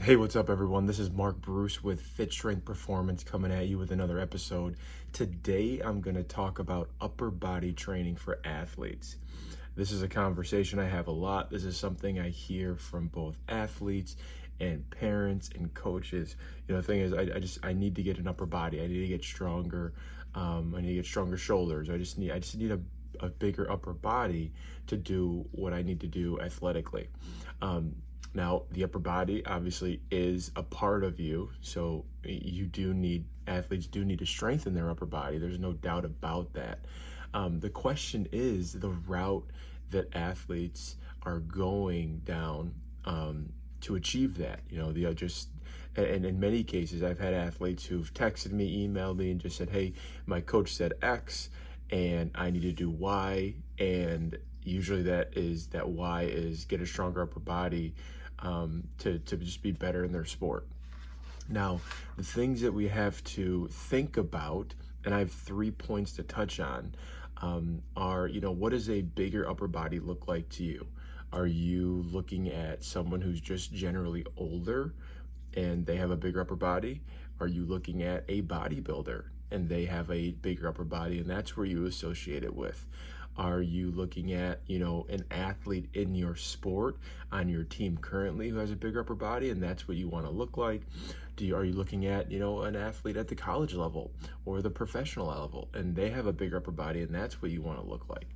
Hey, what's up, everyone? This is Mark Bruce with Fit Strength Performance coming at you with another episode. Today, I'm going to talk about upper body training for athletes. This is a conversation I have a lot. This is something I hear from both athletes and parents and coaches. The thing is, I need to get an upper body. I need to get stronger. I need to get stronger shoulders. I just need a bigger upper body to do what I need to do athletically. Now, the upper body obviously is a part of you, so athletes do need to strengthen their upper body. There's no doubt about that. The question is the route that athletes are going down to achieve that. And in many cases, I've had athletes who've texted me, emailed me, and just said, "Hey, my coach said X, and I need to do Y," and usually that Y is get a stronger upper body to just be better in their sport. Now, the things that we have to think about, and I have 3 points to touch on, are, what does a bigger upper body look like to you? Are you looking at someone who's just generally older and they have a bigger upper body? Are you looking at a bodybuilder and they have a bigger upper body and that's where you associate it with? Are you looking at, an athlete in your sport on your team currently who has a bigger upper body and that's what you want to look like? Are you looking at, an athlete at the college level or the professional level and they have a bigger upper body and that's what you want to look like?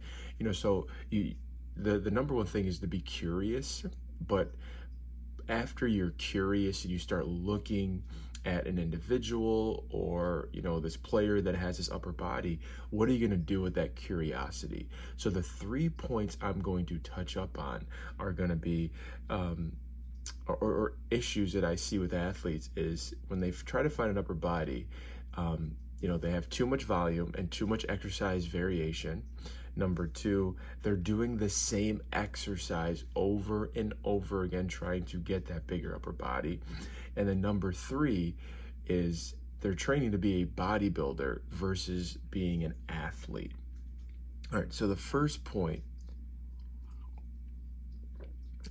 The number one thing is to be curious, but after you're curious and you start looking at an individual or this player that has this upper body, what are you going to do with that curiosity? So the 3 points I'm going to touch up on are going to be or issues that I see with athletes is when they try to find an upper body, they have too much volume and too much exercise variation. Number 2, they're doing the same exercise over and over again, trying to get that bigger upper body. And then number 3 is they're training to be a bodybuilder versus being an athlete. All right, so the first point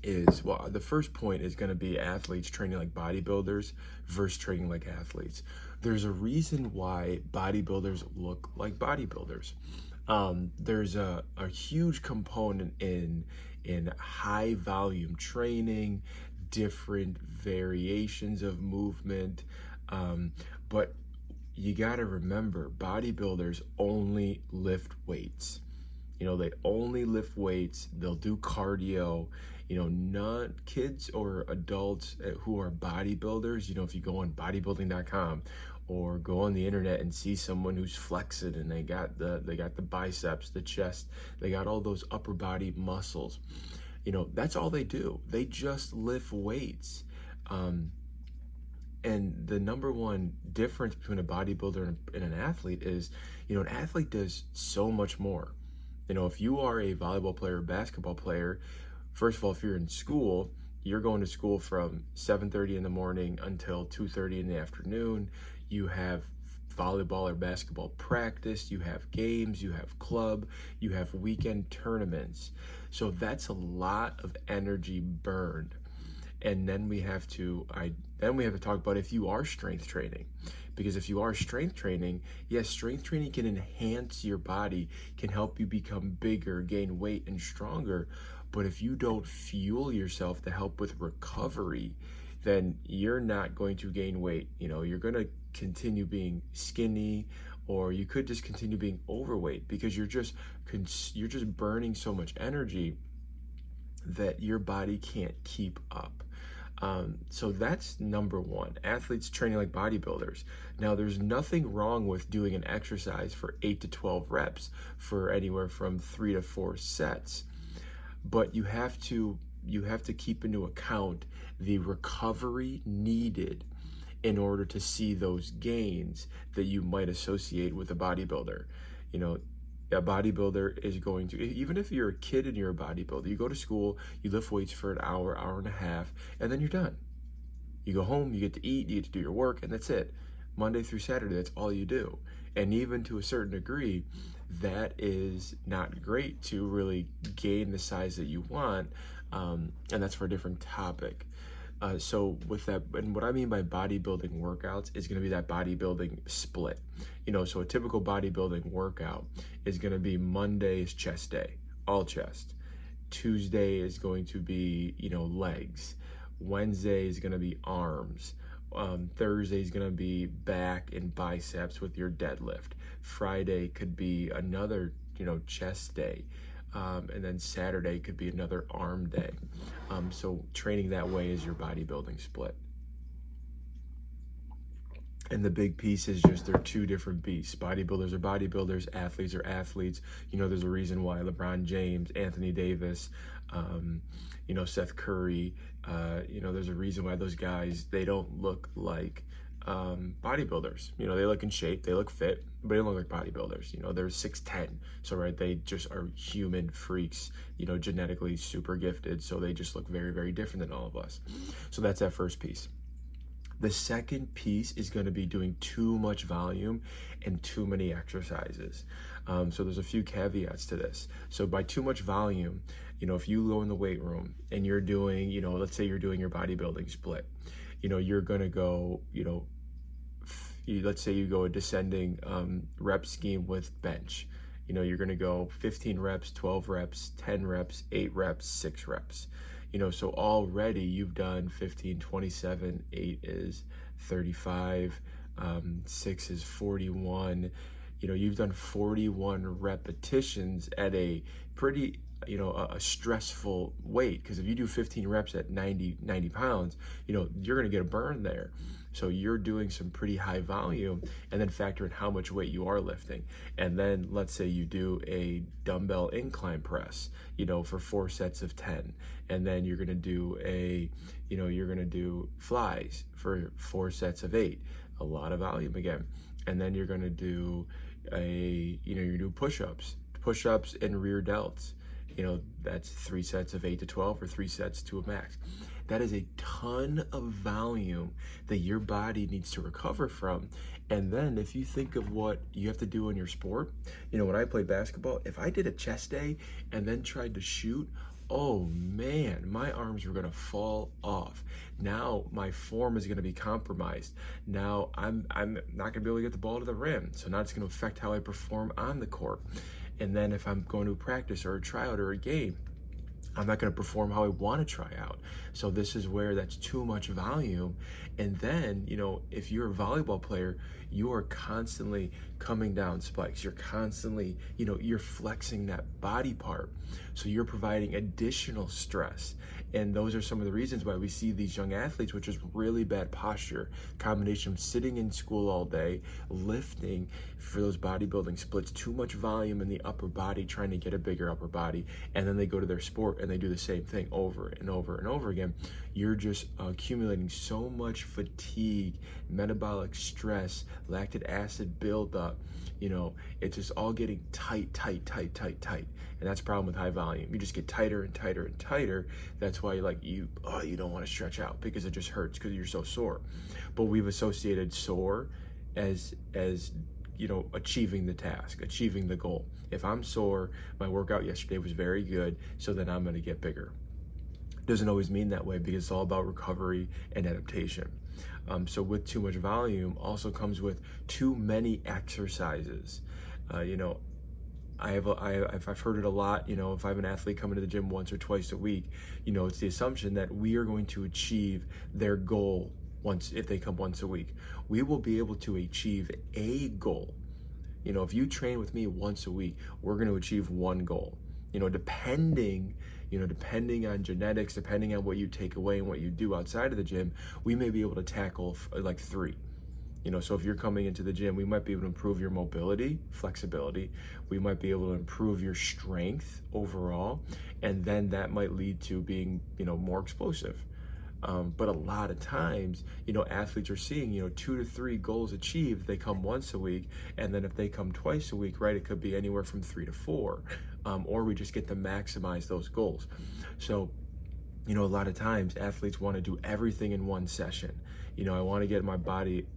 is going to be athletes training like bodybuilders versus training like athletes. There's a reason why bodybuilders look like bodybuilders. There's a huge component in high volume training, different variations of movement, but you got to remember bodybuilders only lift weights. They only lift weights. They'll do cardio. Not kids or adults who are bodybuilders. If you go on bodybuilding.com or go on the internet and see someone who's flexing and they got the biceps, the chest, they got all those upper body muscles. That's all they do. They just lift weights. And the number one difference between a bodybuilder and an athlete is, an athlete does so much more. If you are a volleyball player, basketball player, first of all, if you're in school, you're going to school from 7:30 in the morning until 2:30 in the afternoon. You have volleyball or basketball practice, you have games, you have club, you have weekend tournaments. So that's a lot of energy burned. And then we have to talk about if you are strength training. Because if you are strength training, yes, strength training can enhance your body, can help you become bigger, gain weight, and stronger. But if you don't fuel yourself to help with recovery, then you're not going to gain weight. You're going to continue being skinny, or you could just continue being overweight because you're just burning so much energy that your body can't keep up. So that's number one, athletes training like bodybuilders. Now, there's nothing wrong with doing an exercise for 8 to 12 reps for anywhere from 3 to 4 sets, but you have to keep into account the recovery needed in order to see those gains that you might associate with a bodybuilder. A bodybuilder is going to, even if you're a kid and you're a bodybuilder, you go to school, you lift weights for an hour, hour and a half, and then you're done. You go home, you get to eat, you get to do your work, and that's it. Monday through Saturday, that's all you do. And even to a certain degree, that is not great to really gain the size that you want, and that's for a different topic. So with that, and what I mean by bodybuilding workouts is going to be that bodybuilding split. So a typical bodybuilding workout is going to be Monday is chest day, all chest. Tuesday is going to be, legs. Wednesday is going to be arms. Thursday is going to be back and biceps with your deadlift. Friday could be another, chest day. And then Saturday could be another arm day. So training that way is your bodybuilding split. And the big piece is just they're two different beasts. Bodybuilders are bodybuilders, athletes are athletes. There's a reason why LeBron James, Anthony Davis, Seth Curry, there's a reason why those guys, they don't look like bodybuilders. They look in shape, they look fit, but they don't look like bodybuilders. They're 6'10", so right, they just are human freaks, genetically super gifted, so they just look very, very different than all of us. So that's that first piece. The second piece is going to be doing too much volume and too many exercises. So there's a few caveats to this. So by too much volume, if you go in the weight room and you're doing, let's say you're doing your bodybuilding split, you're going to go, let's say you go a descending rep scheme with bench. You're going to go 15 reps, 12 reps, 10 reps, 8 reps, 6 reps. So already you've done 15, 27, 8 is 35, 6 is 41. You've done 41 repetitions at a pretty, a stressful weight. Because if you do 15 reps at 90 pounds, you're going to get a burn there. So you're doing some pretty high volume, and then factor in how much weight you are lifting. And then let's say you do a dumbbell incline press, for 4 sets of 10. And then you're going to do you're going to do flies for 4 sets of 8, a lot of volume again. And then you're going to do you do push-ups and rear delts. That's 3 sets of 8 to 12 or 3 sets to a max. That is a ton of volume that your body needs to recover from. And then if you think of what you have to do in your sport, when I played basketball, if I did a chest day and then tried to shoot, oh man, my arms were going to fall off. Now my form is going to be compromised. Now I'm not going to be able to get the ball to the rim. So now it's going to affect how I perform on the court. And then if I'm going to practice or a tryout or a game, I'm not going to perform how I want to try out. So this is where that's too much volume. And then, if you're a volleyball player, you are constantly coming down spikes. You're constantly, you're flexing that body part. So you're providing additional stress. And those are some of the reasons why we see these young athletes, which is really bad posture, combination of sitting in school all day, lifting for those bodybuilding splits, too much volume in the upper body, trying to get a bigger upper body. And then they go to their sport and they do the same thing over and over and over again. You're just accumulating so much fatigue, metabolic stress, lactic acid buildup. It's just all getting tight. And that's the problem with high volume. You just get tighter and tighter and tighter. That's why you don't want to stretch out because it just hurts because you're so sore. But we've associated sore as achieving the task, achieving the goal. If I'm sore, my workout yesterday was very good, so then I'm going to get bigger. Doesn't always mean that way because it's all about recovery and adaptation. So with too much volume also comes with too many exercises. I've heard it a lot. If I have an athlete coming to the gym once or twice a week, it's the assumption that we are going to achieve their goal if they come once a week. We will be able to achieve a goal. If you train with me once a week, we're going to achieve one goal. Depending on genetics, depending on what you take away and what you do outside of the gym, we may be able to tackle like 3. So if you're coming into the gym, we might be able to improve your mobility, flexibility. We might be able to improve your strength overall. And then that might lead to being, more explosive. But a lot of times, athletes are seeing, 2 to 3 goals achieved. They come once a week. And then if they come twice a week, right, it could be anywhere from 3 to 4. Or we just get to maximize those goals. So, a lot of times athletes want to do everything in one session. I want to get my body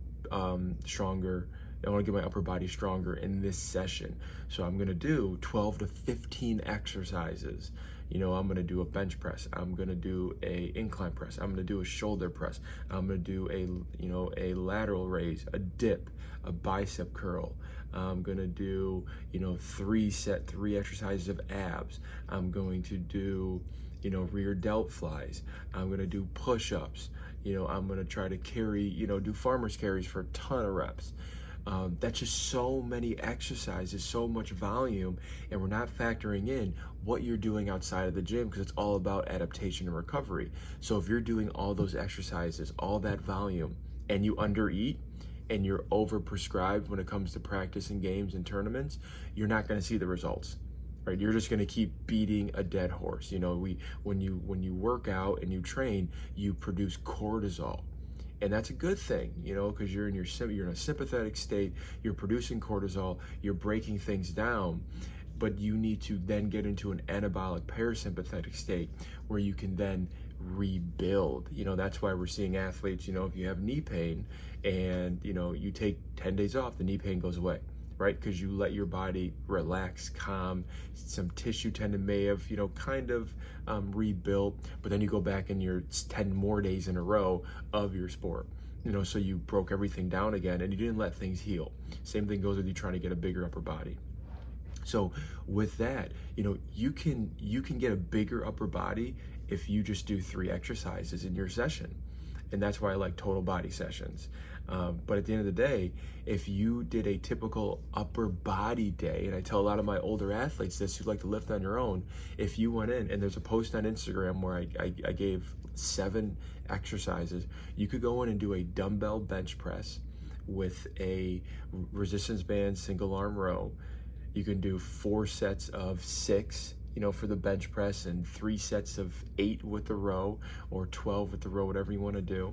stronger, I want to get my upper body stronger in this session. So I'm going to do 12 to 15 exercises. I'm going to do a bench press. I'm going to do a incline press. I'm going to do a shoulder press. I'm going to do a lateral raise, a dip, a bicep curl. I'm going to do, 3 exercises of abs. I'm going to do, rear delt flies. I'm going to do push-ups. I'm going to try to carry, do farmer's carries for a ton of reps. That's just so many exercises, so much volume, and we're not factoring in what you're doing outside of the gym, because it's all about adaptation and recovery. So if you're doing all those exercises, all that volume, and you undereat, and you're overprescribed when it comes to practice and games and tournaments, you're not going to see the results. Right? You're just going to keep beating a dead horse. When you work out and you train, you produce cortisol. And that's a good thing, because you're in a sympathetic state, you're producing cortisol, you're breaking things down, but you need to then get into an anabolic parasympathetic state where you can then rebuild. That's why we're seeing athletes, if you have knee pain and, you take 10 days off, the knee pain goes away, right? Because you let your body relax, calm, some tissue tendon may have, rebuilt, but then you go back and you're 10 more days in a row of your sport, so you broke everything down again and you didn't let things heal. Same thing goes with you trying to get a bigger upper body. So with that, you can get a bigger upper body if you just do 3 exercises in your session. And that's why I like total body sessions. But at the end of the day, if you did a typical upper body day, and I tell a lot of my older athletes this who like to lift on your own, if you went in, and there's a post on Instagram where I gave 7 exercises, you could go in and do a dumbbell bench press with a resistance band single arm row. You can do 4 sets of 6, for the bench press, and 3 sets of 8 with the row, or 12 with the row, whatever you want to do.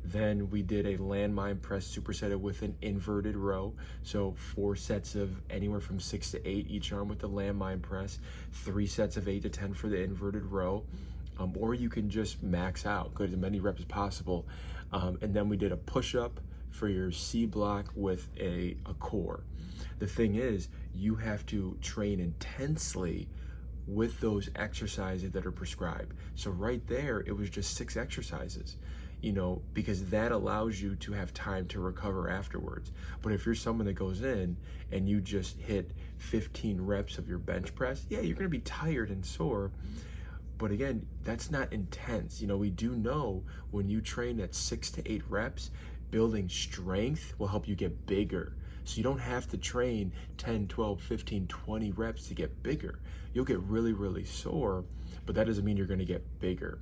Then we did a landmine press supersetted with an inverted row. So 4 sets of anywhere from 6 to 8 each arm with the landmine press, 3 sets of 8 to 10 for the inverted row. Or you can just max out, go to as many reps as possible. And then we did a push-up for your C block with a core. The thing is, you have to train intensely with those exercises that are prescribed. So right there, it was just 6 exercises, because that allows you to have time to recover afterwards. But if you're someone that goes in and you just hit 15 reps of your bench press, yeah, you're gonna be tired and sore. But again, that's not intense. We do know when you train at 6 to 8 reps, building strength will help you get bigger. So you don't have to train 10, 12, 15, 20 reps to get bigger. You'll get really, really sore, but that doesn't mean you're going to get bigger.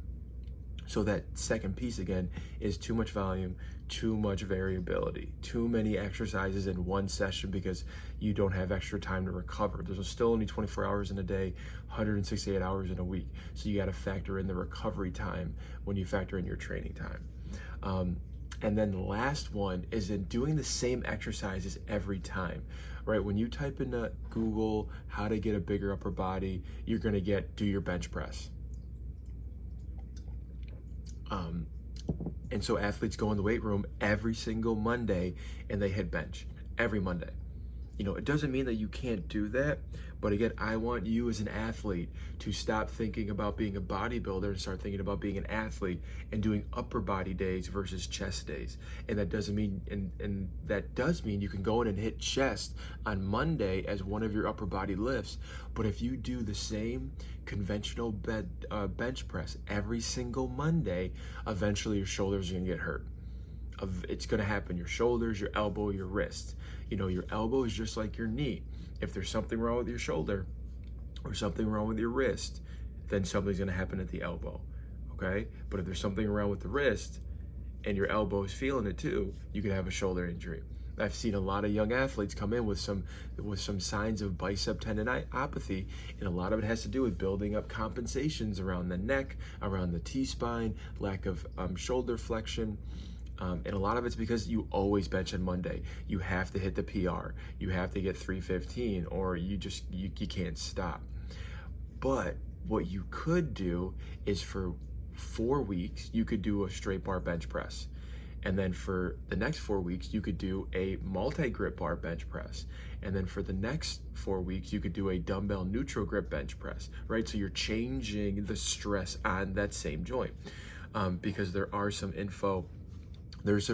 So that second piece again is too much volume, too much variability, too many exercises in one session because you don't have extra time to recover. There's still only 24 hours in a day, 168 hours in a week. So you got to factor in the recovery time when you factor in your training time. And then the last one is in doing the same exercises every time, right? When you type into Google how to get a bigger upper body, you're gonna do your bench press. And so athletes go in the weight room every single Monday and they hit bench every Monday. It doesn't mean that you can't do that, but again, I want you as an athlete to stop thinking about being a bodybuilder and start thinking about being an athlete and doing upper body days versus chest days. And that doesn't mean, and that does mean you can go in and hit chest on Monday as one of your upper body lifts. But if you do the same conventional bench press every single Monday, eventually your shoulders are gonna get hurt. It's going to happen. Your shoulders, your elbow, your wrist. Your elbow is just like your knee. If there's something wrong with your shoulder or something wrong with your wrist, then something's going to happen at the elbow. Okay? But if there's something wrong with the wrist and your elbow is feeling it too, you could have a shoulder injury. I've seen a lot of young athletes come in with some signs of bicep tendinopathy, and a lot of it has to do with building up compensations around the neck, around the T-spine, lack of shoulder flexion. And a lot of it's because you always bench on Monday. You have to hit the PR. You have to get 315, or you can't stop. But what you could do is for 4 weeks, you could do a straight bar bench press. And then for the next 4 weeks, you could do a multi-grip bar bench press. And then for the next 4 weeks, you could do a dumbbell neutral grip bench press, right? So you're changing the stress on that same joint, because there's some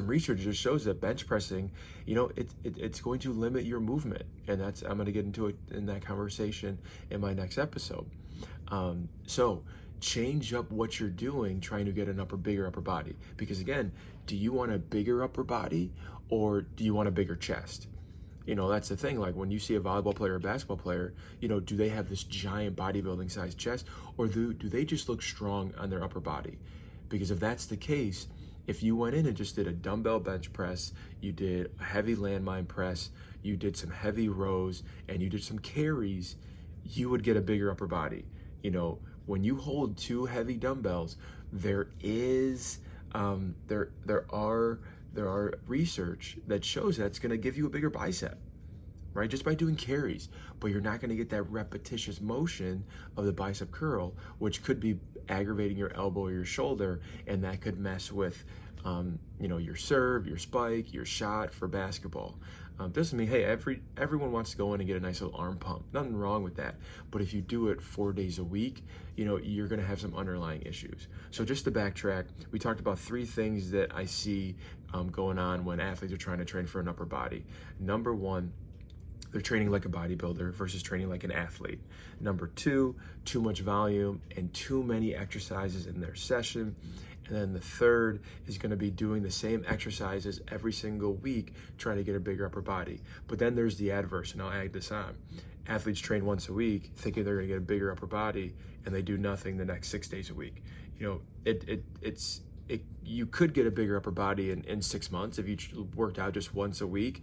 research that shows that bench pressing, it's going to limit your movement. And I'm going to get into it in that conversation in my next episode. So change up what you're doing, trying to get a bigger upper body. Because again, do you want a bigger upper body or do you want a bigger chest? That's the thing. Like when you see a volleyball player or basketball player, do they have this giant bodybuilding sized chest, or do they just look strong on their upper body? Because if that's the case, if you went in and just did a dumbbell bench press, you did a heavy landmine press, you did some heavy rows, and you did some carries, you would get a bigger upper body. When you hold two heavy dumbbells, there are research that shows that's going to give you a bigger bicep, right? Just by doing carries, but you're not going to get that repetitious motion of the bicep curl, which could be aggravating your elbow or your shoulder, and that could mess with, your serve, your spike, your shot for basketball. Doesn't mean, hey, everyone wants to go in and get a nice little arm pump. Nothing wrong with that. But if you do it 4 days a week, you're going to have some underlying issues. So just to backtrack, we talked about 3 things that I see going on when athletes are trying to train for an upper body. Number 1, they're training like a bodybuilder versus training like an athlete. Number 2, too much volume and too many exercises in their session. And then the third is going to be doing the same exercises every single week, trying to get a bigger upper body. But then there's the adverse, and I'll add this on. Athletes train once a week thinking they're going to get a bigger upper body, and they do nothing the next 6 days a week. You could get a bigger upper body in 6 months if you worked out just once a week,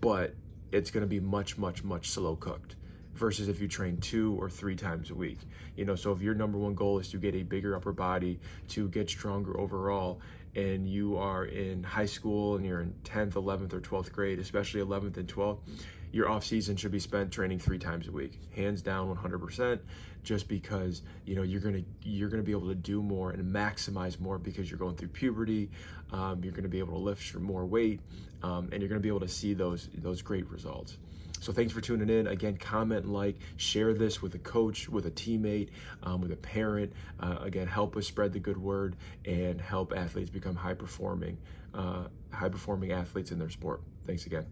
but it's going to be much, much, much slow cooked versus if you train 2 or 3 times a week. So if your number 1 goal is to get a bigger upper body, to get stronger overall, and you are in high school and you're in 10th, 11th, or 12th grade, especially 11th and 12th, your off season should be spent training 3 times a week, hands down 100%, just because you're gonna be able to do more and maximize more because you're going through puberty. You're gonna be able to lift more weight, and you're gonna be able to see those great results. So thanks for tuning in. Again, comment, like, share this with a coach, with a teammate, with a parent. Again, help us spread the good word and help athletes become high performing athletes in their sport. Thanks again.